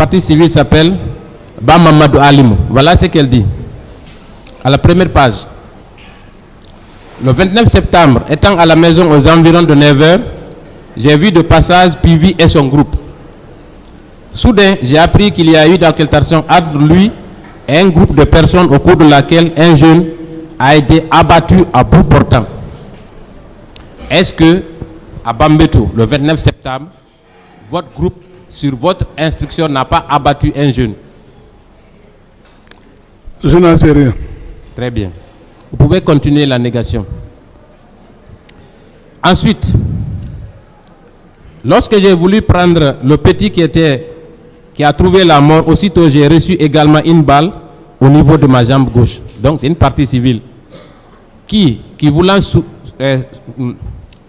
partie civile s'appelle Bamamadou Alimou. Voilà ce qu'elle dit. À la première page. Le 29 septembre, étant à la maison aux environs de 9h, j'ai vu de passage Pivi et son groupe. Soudain, j'ai appris qu'il y a eu d'altercation entre lui et un groupe de personnes au cours de laquelle un jeune a été abattu à bout portant. Est-ce que, à Bambeto, le 29 septembre, votre groupe, sur votre instruction, n'a pas abattu un jeune? Je n'en sais rien. Très bien. Vous pouvez continuer la négation. Ensuite, lorsque j'ai voulu prendre le petit qui a trouvé la mort, aussitôt j'ai reçu également une balle au niveau de ma jambe gauche. Donc c'est une partie civile qui voulant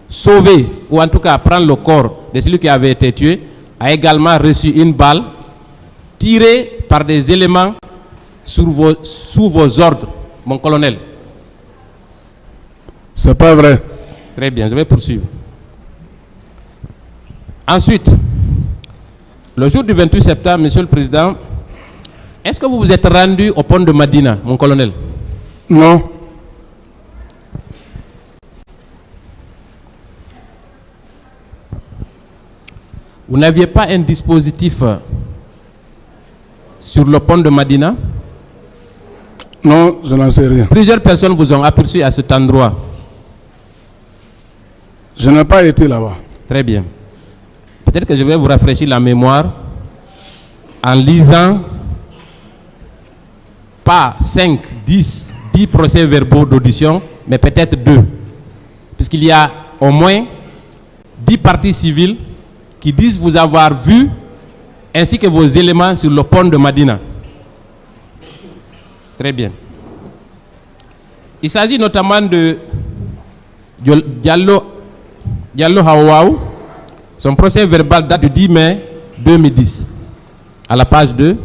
sauver, ou en tout cas prendre le corps de celui qui avait été tué, a également reçu une balle tirée par des éléments sous vos ordres, mon colonel. C'est pas vrai. Très bien, je vais poursuivre. Ensuite, le jour du 28 septembre, Monsieur le Président, est-ce que vous vous êtes rendu au pont de Madina, mon colonel? Non. Vous n'aviez pas un dispositif sur le pont de Madina? Non, je n'en sais rien. Plusieurs personnes vous ont aperçu à cet endroit. Je n'ai pas été là-bas. Très bien. Peut-être que je vais vous rafraîchir la mémoire en lisant pas 5, 10 procès-verbaux d'audition, mais peut-être 2. Puisqu'il y a au moins 10 parties civiles qui disent vous avoir vu, ainsi que vos éléments sur le pont de Madina. Très bien. Il s'agit notamment de Diallo Hawaou. Son procès verbal date du 10 mai 2010. À la page 2,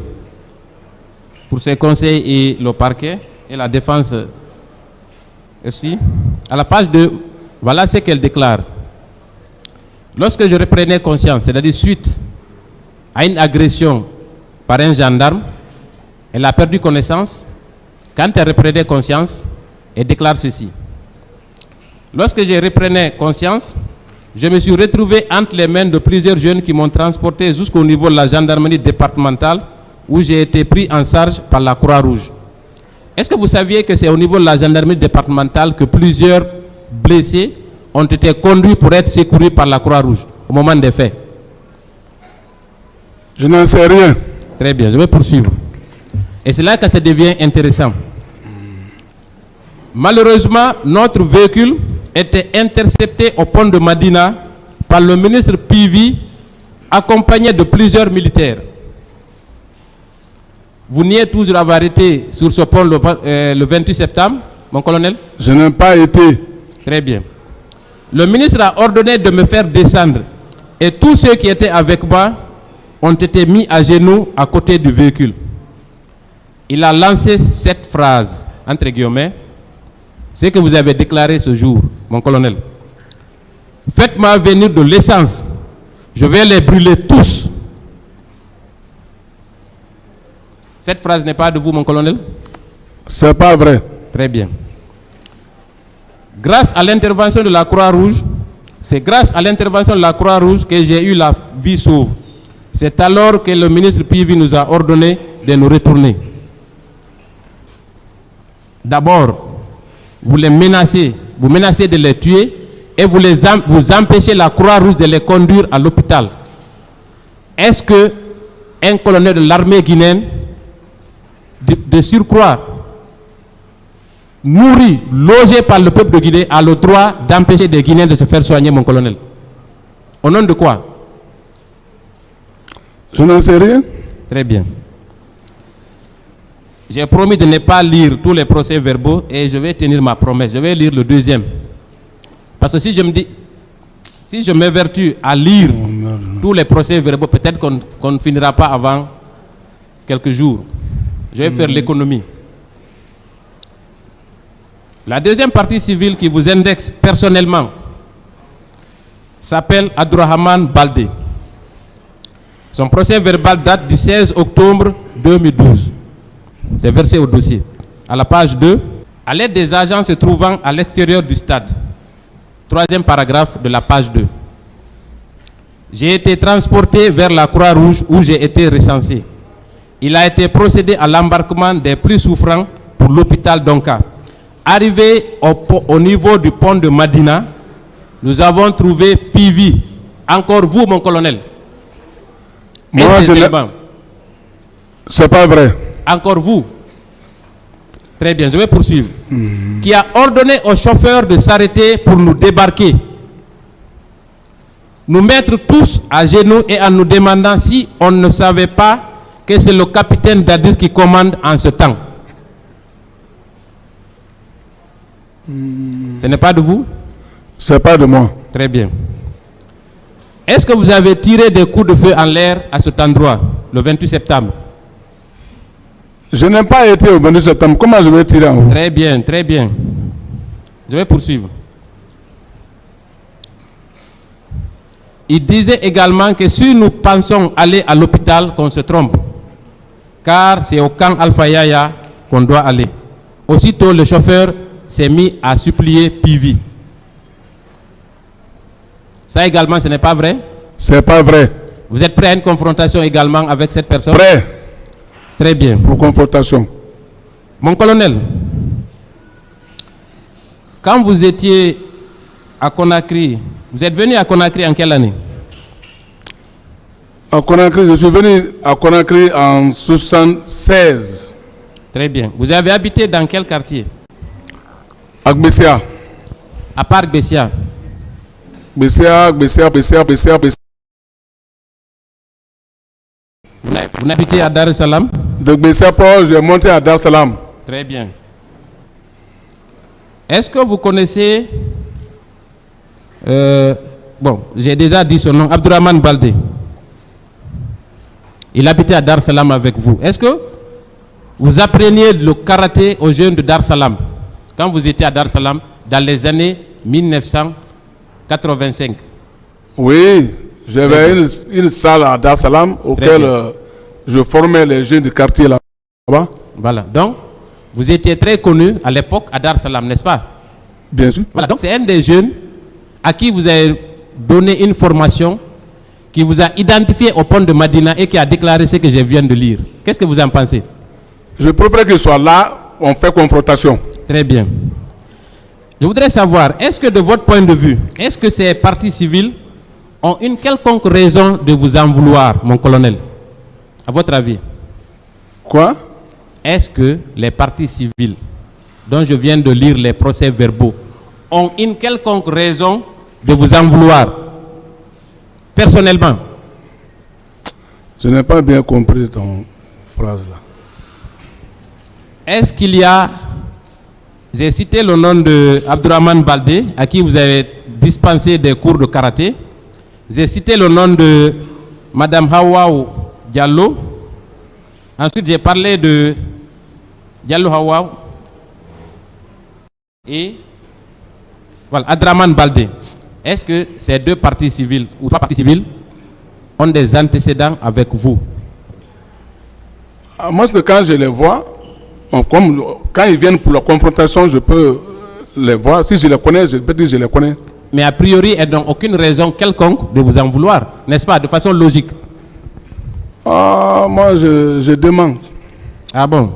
pour ses conseils et le parquet et la défense aussi. À la page 2, voilà ce qu'elle déclare. Lorsque je reprenais conscience, c'est-à-dire suite à une agression par un gendarme, elle a perdu connaissance. Quand elle reprenait conscience, elle déclare ceci. Lorsque je reprenais conscience, je me suis retrouvé entre les mains de plusieurs jeunes qui m'ont transporté jusqu'au niveau de la gendarmerie départementale où j'ai été pris en charge par la Croix-Rouge. Est-ce que vous saviez que c'est au niveau de la gendarmerie départementale que plusieurs blessés ont été conduits pour être secourus par la Croix-Rouge au moment des faits? Je n'en sais rien. Très bien, je vais poursuivre. Et c'est là que ça devient intéressant. Malheureusement, notre véhicule était intercepté au pont de Madina par le ministre Pivi, accompagné de plusieurs militaires. Vous niez toujours avoir été sur ce pont le 28 septembre, mon colonel? Je n'ai pas été. Très bien. Le ministre a ordonné de me faire descendre et tous ceux qui étaient avec moi ont été mis à genoux à côté du véhicule. Il a lancé cette phrase, entre guillemets, ce que vous avez déclaré ce jour, mon colonel. Faites-moi venir de l'essence, je vais les brûler tous. Cette phrase n'est pas de vous, mon colonel? C'est pas vrai. Très bien. Grâce à l'intervention de la Croix-Rouge, c'est grâce à l'intervention de la Croix-Rouge que j'ai eu la vie sauve. C'est alors que le ministre Pivi nous a ordonné de nous retourner. D'abord, vous menacez de les tuer et vous empêchez la Croix-Rouge de les conduire à l'hôpital. Est-ce que un colonel de l'armée guinéenne, de surcroît, nourri, logé par le peuple de Guinée, a le droit d'empêcher des Guinéens de se faire soigner, mon colonel? Au nom de quoi? Je n'en sais rien. Très bien. J'ai promis de ne pas lire tous les procès-verbaux et je vais tenir ma promesse. Je vais lire le deuxième. Parce que si je m'évertue à lire tous les procès-verbaux, peut-être qu'on ne finira pas avant quelques jours. Je vais faire l'économie. La deuxième partie civile qui vous indexe personnellement s'appelle Abdourahmane Baldé. Son procès verbal date du 16 octobre 2012. C'est versé au dossier. À la page 2, à l'aide des agents se trouvant à l'extérieur du stade. Troisième paragraphe de la page 2. J'ai été transporté vers la Croix-Rouge où j'ai été recensé. Il a été procédé à l'embarquement des plus souffrants pour l'hôpital d'Onka. Arrivé au niveau du pont de Madina, nous avons trouvé PV. Encore vous, mon colonel. Moi, je n'ai... C'est pas vrai. Encore vous. Très bien, je vais poursuivre. Qui a ordonné au chauffeur de s'arrêter pour nous débarquer. Nous mettre tous à genoux et en nous demandant si on ne savait pas que c'est le capitaine Dadis qui commande en ce temps. Ce n'est pas de vous? C'est pas de moi. Très bien. Est-ce que vous avez tiré des coups de feu en l'air à cet endroit, le 28 septembre? Je n'ai pas été au 28 septembre. Comment je vais tirer en haut? Très bien, très bien. Je vais poursuivre. Il disait également que si nous pensons aller à l'hôpital, qu'on se trompe. Car c'est au camp Alpha Yaya qu'on doit aller. Aussitôt, le chauffeur s'est mis à supplier PV. Ça également, ce n'est pas vrai? C'est pas vrai. Vous êtes prêt à une confrontation également avec cette personne? Prêt. Très bien. Pour confrontation. Mon colonel, quand vous étiez à Conakry, vous êtes venu à Conakry en quelle année? À Conakry, je suis venu à Conakry en 1976. Très bien. Vous avez habité dans quel quartier? À Gbessia. À part Gbessia. Gbessia. Vous n'habitez à Dar es Salaam? De Gbessia, j'ai monté à Dar es Salaam. Très bien. Est-ce que vous connaissez, bon, j'ai déjà dit son nom, Abdourahmane Baldé. Il habitait à Dar es Salaam avec vous. Est-ce que vous appreniez le karaté aux jeunes de Dar es Salaam quand vous étiez à Dar es Salaam dans les années 1985? Oui, j'avais une salle à Dar es Salaam auquel je formais les jeunes du quartier là-bas. Voilà, donc vous étiez très connu à l'époque à Dar es Salaam, n'est-ce pas? Bien sûr. Voilà, donc c'est un des jeunes à qui vous avez donné une formation, qui vous a identifié au pont de Madina et qui a déclaré ce que je viens de lire. Qu'est-ce que vous en pensez? Je préfère qu'il soit là, on fait confrontation. Très bien. Je voudrais savoir, est-ce que de votre point de vue, est-ce que ces partis civils ont une quelconque raison de vous en vouloir, mon colonel? À votre avis? Quoi? Est-ce que les partis civils, dont je viens de lire les procès-verbaux, ont une quelconque raison de vous en vouloir, personnellement? Je n'ai pas bien compris ton phrase là. Est-ce qu'il y a... J'ai cité le nom de Abdourahmane Baldé, à qui vous avez dispensé des cours de karaté. J'ai cité le nom de Madame Hawaou Diallo. Ensuite, j'ai parlé de Diallo Hawaou et voilà, Abdourahmane Baldé. Est-ce que ces deux partis civils ou trois partis civils ont des antécédents avec vous? Moi, c'est quand je les vois, comme, quand ils viennent pour la confrontation, je peux les voir. Si je les connais, je peux dire que je les connais. Mais a priori, elles n'ont aucune raison quelconque de vous en vouloir, n'est-ce pas, de façon logique? Ah, moi, je demande. Ah bon?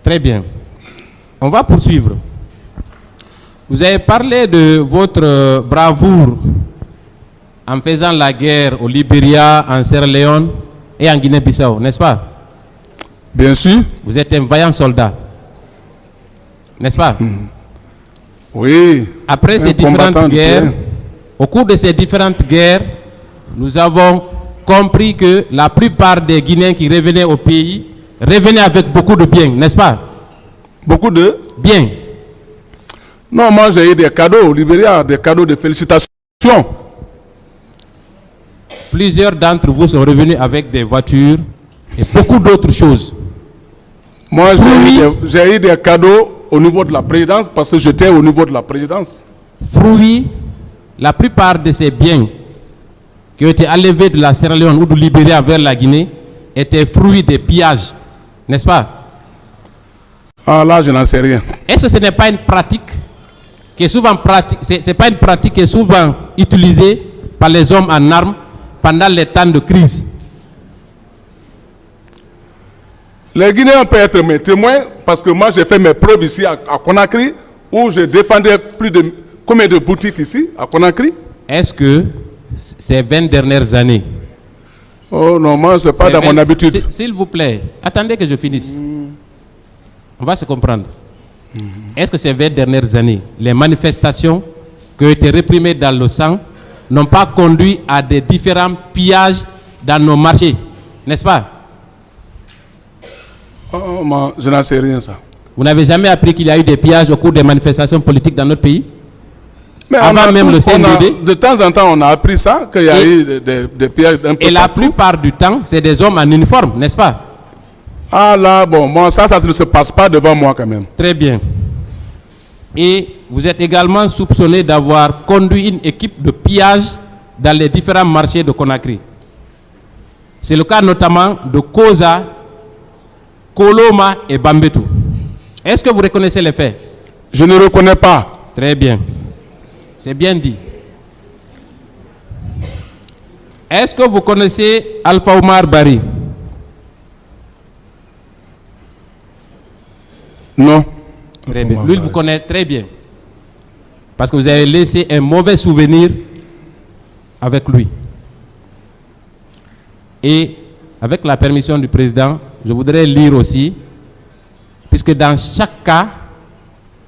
Très bien. On va poursuivre. Vous avez parlé de votre bravoure en faisant la guerre au Libéria, en Sierra Leone et en Guinée-Bissau, n'est-ce pas? Bien sûr. Vous êtes un vaillant soldat, n'est-ce pas? Oui. Après ces différentes guerres, au cours de ces différentes guerres, nous avons compris que la plupart des Guinéens qui revenaient au pays revenaient avec beaucoup de biens, n'est-ce pas? Beaucoup de biens. Non, moi j'ai eu des cadeaux au Libéria, des cadeaux de félicitations. Plusieurs d'entre vous sont revenus avec des voitures et beaucoup d'autres choses. Moi j'ai eu des cadeaux au niveau de la présidence parce que j'étais au niveau de la présidence. Fruit, la plupart de ces biens qui ont été enlevés de la Sierra Leone ou du Libéria vers la Guinée étaient fruits des pillages, n'est-ce pas? Ah là, je n'en sais rien. Est-ce que ce n'est pas une pratique qui est souvent c'est pas une pratique qui est souvent utilisée par les hommes en armes pendant les temps de crise? Les Guinéens peuvent être mes témoins parce que moi j'ai fait mes preuves ici à Conakry où je défendais plus de combien de boutiques ici à Conakry. Est-ce que ces 20 dernières années... Oh non, moi c'est pas dans mon habitude. S'il vous plaît, attendez que je finisse. On va se comprendre. Est-ce que ces 20 dernières années, les manifestations qui ont été réprimées dans le sang n'ont pas conduit à des différents pillages dans nos marchés, n'est-ce pas? Oh, moi, je n'en sais rien ça. Vous n'avez jamais appris qu'il y a eu des pillages au cours des manifestations politiques dans notre pays? Mais avant même le CNDD? De temps en temps, on a appris ça, qu'il y a eu des pillages un peu. Et la plupart du temps, c'est des hommes en uniforme, n'est-ce pas? Ah là, bon, moi, ça ne se passe pas devant moi quand même. Très bien. Et vous êtes également soupçonné d'avoir conduit une équipe de pillage dans les différents marchés de Conakry. C'est le cas notamment de Koza, Koloma et Bambetou. Est-ce que vous reconnaissez les faits? Je ne reconnais pas. Très bien. C'est bien dit. Est-ce que vous connaissez Alpha Omar Bari? Non. Très bien. Lui, il vous connaît très bien. Parce que vous avez laissé un mauvais souvenir avec lui. Et avec la permission du président, je voudrais lire aussi, puisque dans chaque cas,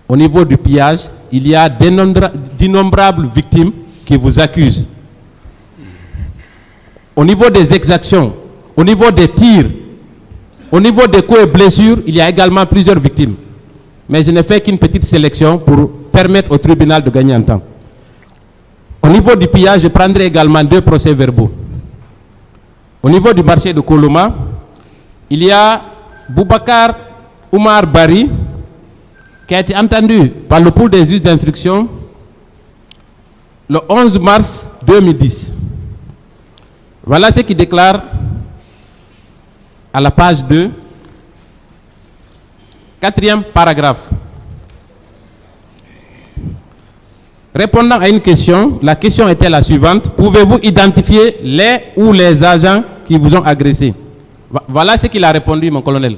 au niveau du pillage, il y a d'innombrables victimes qui vous accusent. Au niveau des exactions, au niveau des tirs, au niveau des coups et blessures, il y a également plusieurs victimes. Mais je n'ai fait qu'une petite sélection pour permettre au tribunal de gagner en temps. Au niveau du pillage, je prendrai également 2 procès-verbaux. Au niveau du marché de Koloma, il y a Boubacar Oumar Bari, qui a été entendu par le pôle des juges d'instruction le 11 mars 2010. Voilà ce qu'il déclare à la page 2, 4e paragraphe. Répondant à une question, la question était la suivante: pouvez-vous identifier les ou les agents qui vous ont agressé? Voilà ce qu'il a répondu, mon colonel.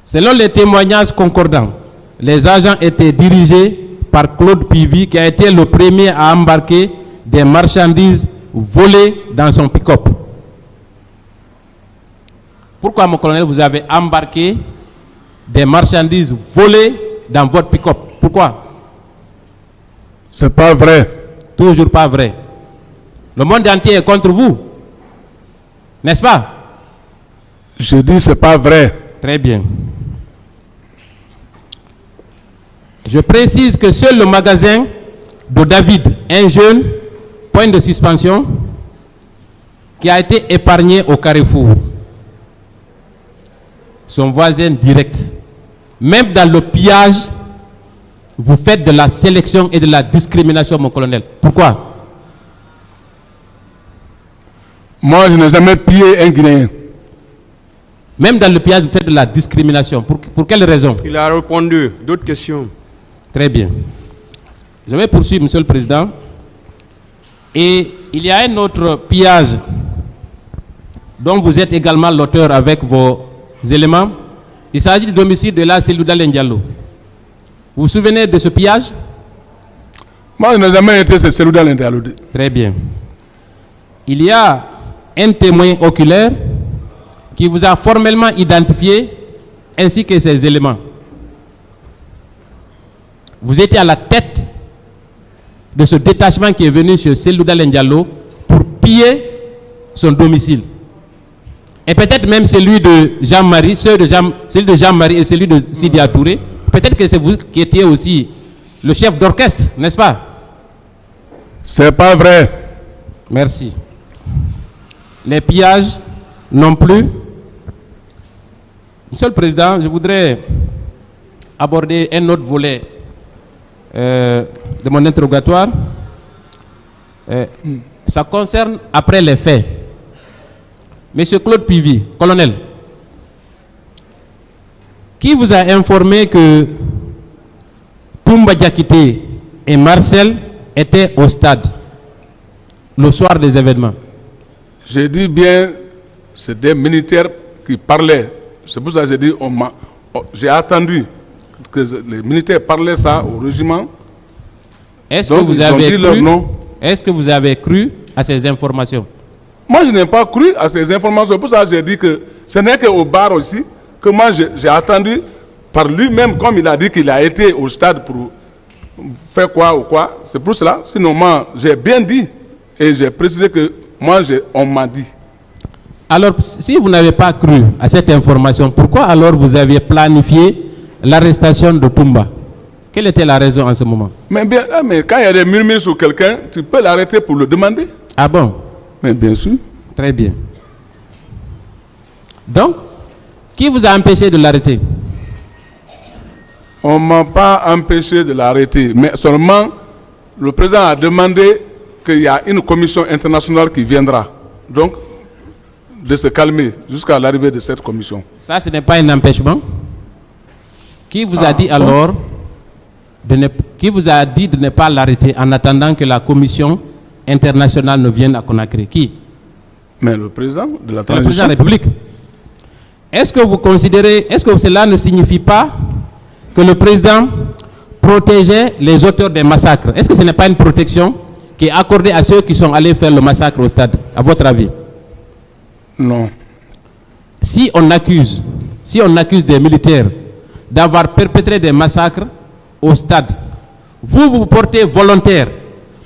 Selon les témoignages concordants, les agents étaient dirigés par Claude Pivy, qui a été le premier à embarquer des marchandises volées dans son pick-up. Pourquoi, mon colonel, vous avez embarqué des marchandises volées dans votre pick-up? Pourquoi? C'est pas vrai. Toujours pas vrai. Le monde entier est contre vous, n'est-ce pas? Je dis c'est pas vrai. Très bien. Je précise que seul le magasin de David, un jeune, point de suspension, qui a été épargné au Carrefour. Son voisin direct. Même dans le pillage, vous faites de la sélection et de la discrimination, mon colonel. Pourquoi? Moi, je n'ai jamais pillé un Guinéen. Même dans le pillage, vous faites de la discrimination. Pour quelle raison? Il a répondu. D'autres questions? Très bien. Je vais poursuivre, Monsieur le Président. Et il y a un autre pillage dont vous êtes également l'auteur avec vos éléments. Il s'agit du domicile de la Selouda Diallo. Vous vous souvenez de ce pillage? Moi, je n'ai jamais été ce Selouda Diallo. Très bien. Il y a un témoin oculaire qui vous a formellement identifié ainsi que ses éléments. Vous étiez à la tête de ce détachement qui est venu sur Selouda Diallo pour piller son domicile. Et peut-être même celui de Jean-Marie, celui de Jean-Marie et celui de Sidi Touré. Peut-être que c'est vous qui étiez aussi le chef d'orchestre, n'est-ce pas? C'est pas vrai. Merci. Les pillages non plus. Monsieur le Président, je voudrais aborder un autre volet de mon interrogatoire. ça concerne après les faits. Monsieur Claude Pivy, colonel, qui vous a informé que Toumba Diakité et Marcel étaient au stade le soir des événements? J'ai dit bien, c'est des militaires qui parlaient. C'est pour ça que j'ai dit, j'ai attendu que les militaires parlaient ça au régiment. Est-ce que vous avez cru à ces informations? Moi, je n'ai pas cru à ces informations. C'est pour ça que j'ai dit que ce n'est qu'au bar aussi que moi, j'ai attendu par lui-même, comme il a dit qu'il a été au stade pour faire quoi ou quoi. C'est pour cela. Sinon, moi, j'ai bien dit et j'ai précisé que moi, on m'a dit. Alors, si vous n'avez pas cru à cette information, pourquoi alors vous aviez planifié l'arrestation de Toumba? Quelle était la raison en ce moment? Mais quand il y a des murmures sur quelqu'un, tu peux l'arrêter pour le demander. Ah bon? Mais bien sûr. Très bien. Donc, qui vous a empêché de l'arrêter? On ne m'a pas empêché de l'arrêter, mais seulement le président a demandé qu'il y a une commission internationale qui viendra. Donc, de se calmer jusqu'à l'arrivée de cette commission. Ça, ce n'est pas un empêchement? Qui vous a dit alors qui vous a dit de ne pas l'arrêter en attendant que la commission internationale ne vienne à Conakry? Qui? Mais le président de la transition. Le président de la République. Est-ce que vous considérez, est-ce que cela ne signifie pas que le président protégeait les auteurs des massacres? Est-ce que ce n'est pas une protection qui est accordée à ceux qui sont allés faire le massacre au stade, à votre avis? Non. Si on accuse des militaires d'avoir perpétré des massacres au stade, vous portez volontaire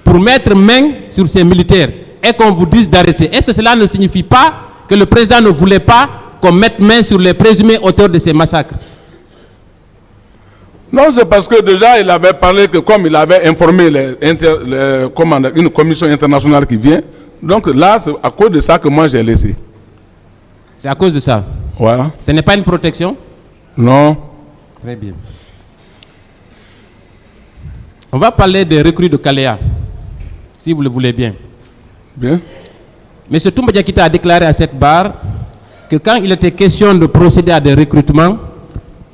pour mettre main sur ces militaires et qu'on vous dise d'arrêter. Est-ce que cela ne signifie pas que le président ne voulait pas qu'on mette main sur les présumés auteurs de ces massacres? Non, c'est parce que déjà il avait parlé que comme il avait informé une commission internationale qui vient, donc là c'est à cause de ça que moi j'ai laissé. C'est à cause de ça? Voilà. Ce n'est pas une protection? Non. Très bien. On va parler des recrues de Kaléa, si vous le voulez bien. Bien. M. Toumba Diakité a déclaré à cette barre que quand il était question de procéder à des recrutements,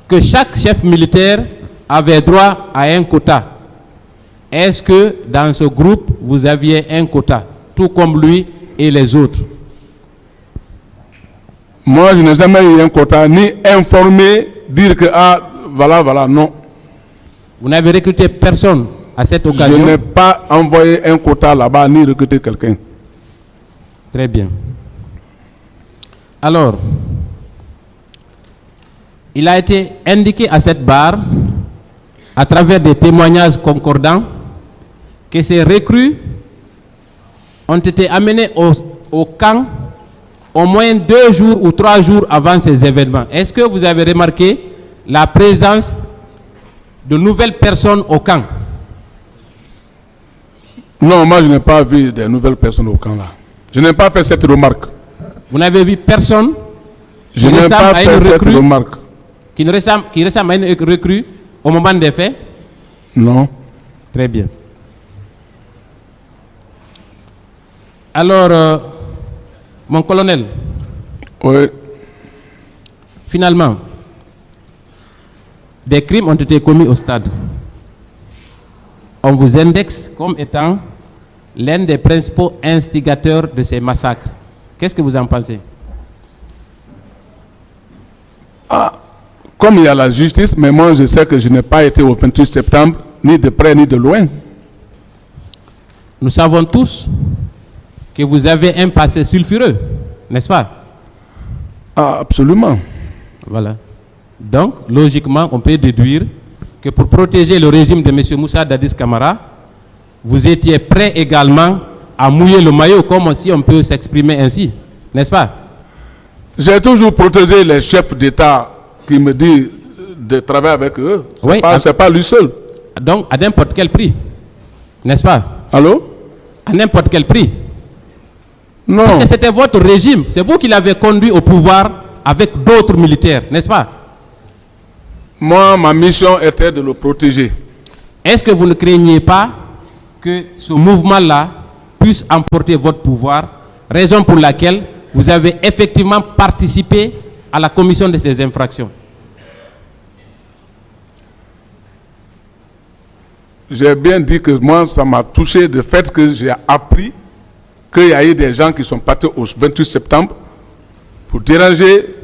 que chaque chef militaire avait droit à un quota. Est-ce que dans ce groupe, vous aviez un quota, tout comme lui et les autres? Moi, je n'ai jamais eu un quota, ni informé, dire que, voilà, non. Vous n'avez recruté personne à cette occasion? Je n'ai pas envoyé un quota là-bas, ni recruté quelqu'un. Très bien. Alors, il a été indiqué à cette barre, à travers des témoignages concordants, que ces recrues ont été amenées au camp au moins 2 jours ou 3 jours avant ces événements. Est-ce que vous avez remarqué la présence de nouvelles personnes au camp? Non, moi je n'ai pas vu de nouvelles personnes au camp là. Je n'ai pas fait cette remarque. Vous n'avez vu personne? Je n'ai pas fait cette remarque. Qui ressemble à une recrue au moment des faits? Non. Très bien. Alors, mon colonel. Oui. Finalement, des crimes ont été commis au stade. On vous indexe comme étant l'un des principaux instigateurs de ces massacres. Qu'est-ce que vous en pensez? Comme il y a la justice, mais moi je sais que je n'ai pas été au 28 septembre, ni de près ni de loin. Nous savons tous que vous avez un passé sulfureux, n'est-ce pas? Absolument. Voilà. Donc, logiquement, on peut déduire que pour protéger le régime de M. Moussa Dadis Camara, vous étiez prêt également à mouiller le maillot, comme si on peut s'exprimer ainsi, n'est-ce pas? J'ai toujours protégé les chefs d'État qui me disent de travailler avec eux. Ce n'est pas lui seul. Donc, à n'importe quel prix, n'est-ce pas? Allô? À n'importe quel prix. Non. Parce que c'était votre régime, c'est vous qui l'avez conduit au pouvoir avec d'autres militaires, n'est-ce pas? Moi, ma mission était de le protéger. Est-ce que vous ne craignez pas que ce mouvement-là puisse emporter votre pouvoir, raison pour laquelle vous avez effectivement participé à la commission de ces infractions. J'ai bien dit que moi, ça m'a touché de fait que j'ai appris qu'il y a eu des gens qui sont partis au 28 septembre pour déranger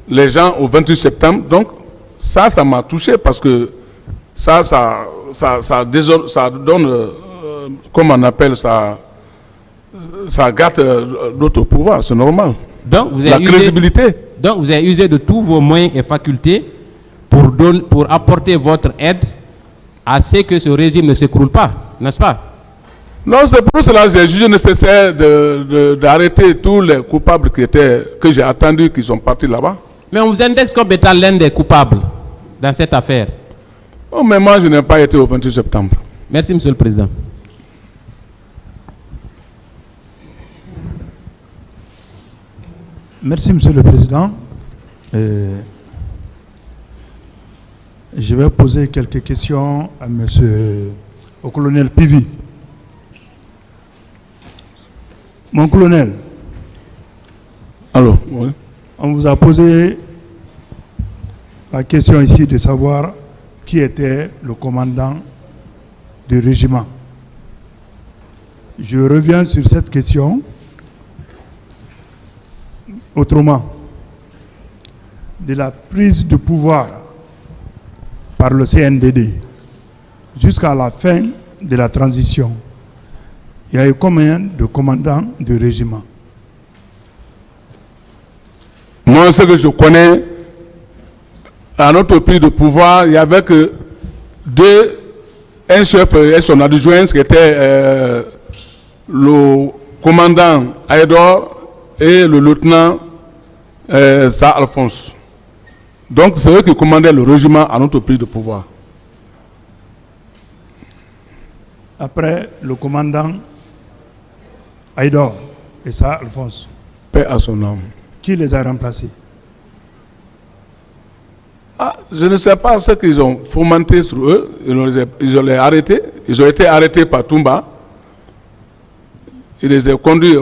les gens au 28 septembre. Donc, ça m'a touché parce que ça donne, comment on appelle ça, ça gâte notre pouvoir, c'est normal. Donc, vous la avez crédibilité. Donc, vous avez usé de tous vos moyens et facultés pour apporter votre aide à ce que ce régime ne s'écroule pas, n'est-ce pas? Non, c'est pour cela que j'ai jugé nécessaire d'arrêter tous les coupables que j'ai attendus, qui sont partis là-bas. Mais on vous indexe comme étant l'un des coupables dans cette affaire. Oh, mais moi, je n'ai pas été au 28 septembre. Merci, Monsieur le Président. Merci, Monsieur le Président. Je vais poser quelques questions au colonel Pivi. Mon colonel, Alors, oui. On vous a posé la question ici de savoir qui était le commandant du régiment. Je reviens sur cette question autrement. De la prise de pouvoir par le CNDD jusqu'à la fin de la transition, il y a eu combien de commandants du régiment? Moi, ce que je connais, à notre prise de pouvoir, il n'y avait que un chef et son adjoint, qui était le commandant Aïdor et le lieutenant Sa Alphonse. Donc, c'est eux qui commandaient le régiment à notre prise de pouvoir. Après le commandant Aïdor et Sa Alphonse, Paix à son âme. qui les a remplacés? Je ne sais pas ce qu'ils ont fomenté sur eux. Ils ont arrêtés. Ils ont été arrêtés par Toumba. Il les a conduits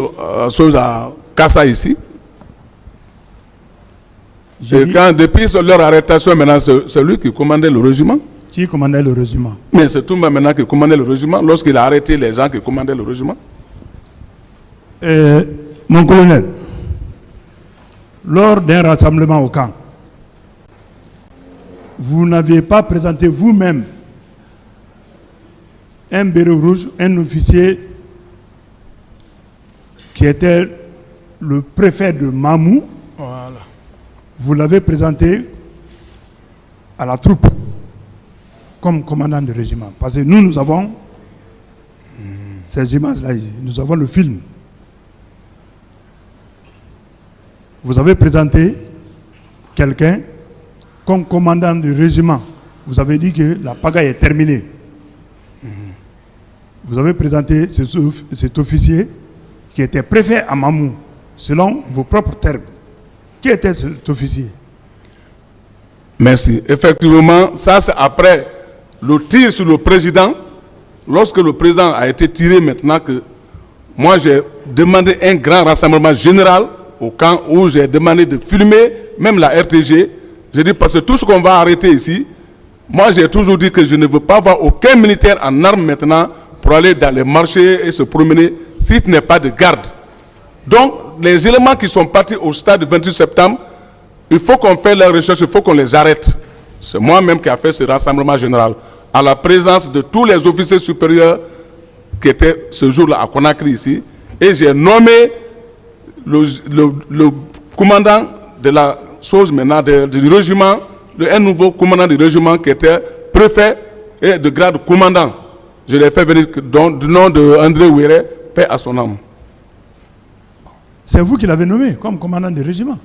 à Kassa ici. Et depuis leur arrestation, maintenant, c'est lui qui commandait le régiment. Qui commandait le régiment? Mais c'est Toumba maintenant qui commandait le régiment, lorsqu'il a arrêté les gens qui commandaient le régiment. Mon colonel, lors d'un rassemblement au camp, vous n'aviez pas présenté vous-même un béret rouge, un officier qui était le préfet de Mamou. Voilà. Vous l'avez présenté à la troupe comme commandant de régiment. Parce que nous avons ces images-là ici. Nous avons le film. Vous avez présenté quelqu'un comme commandant de régiment. Vous avez dit que la pagaille est terminée. Vous avez présenté cet officier qui était préfet à Mamou, selon vos propres termes. Qui était cet officier? Merci. Effectivement, ça c'est après le tir sur le président. Lorsque le président a été tiré, maintenant que moi j'ai demandé un grand rassemblement général au camp, où j'ai demandé de filmer même la RTG. J'ai dit parce que tout ce qu'on va arrêter ici, moi j'ai toujours dit que je ne veux pas voir aucun militaire en armes maintenant pour aller dans les marchés et se promener s'il n'est pas de garde. Donc les éléments qui sont partis au stade du 28 septembre, il faut qu'on fasse leurs recherches, il faut qu'on les arrête. C'est moi-même qui a fait ce rassemblement général, à la présence de tous les officiers supérieurs qui étaient ce jour-là à Conakry ici. Et j'ai nommé le commandant de la chose maintenant du régiment, un nouveau commandant du régiment qui était préfet et de grade commandant. Je l'ai fait venir du nom de André Ouéré, paix à son âme. C'est vous qui l'avez nommé comme commandant du régiment?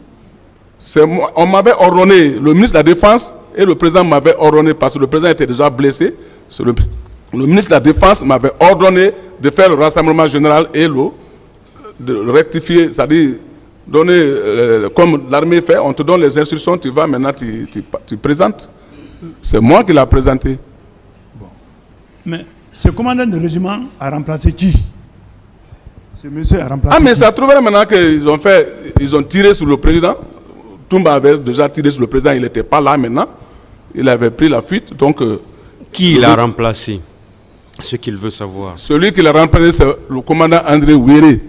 On m'avait ordonné, le ministre de la Défense et le président m'avaient ordonné, parce que le président était déjà blessé, le ministre de la Défense m'avait ordonné de faire le rassemblement général et de rectifier, c'est-à-dire donner, comme l'armée fait, on te donne les instructions, tu vas maintenant, tu présentes. C'est moi qui l'ai présenté. Bon. Mais ce commandant de régiment a remplacé qui? Ce monsieur a remplacé. Ah, mais qui? ça trouverait maintenant ils ont tiré sur le président. Toumba avait déjà tiré sur le président, il n'était pas là maintenant. Il avait pris la fuite, donc... Qui l'a remplacé? Ce qu'il veut savoir. Celui qui l'a remplacé, c'est le commandant André Ouéré.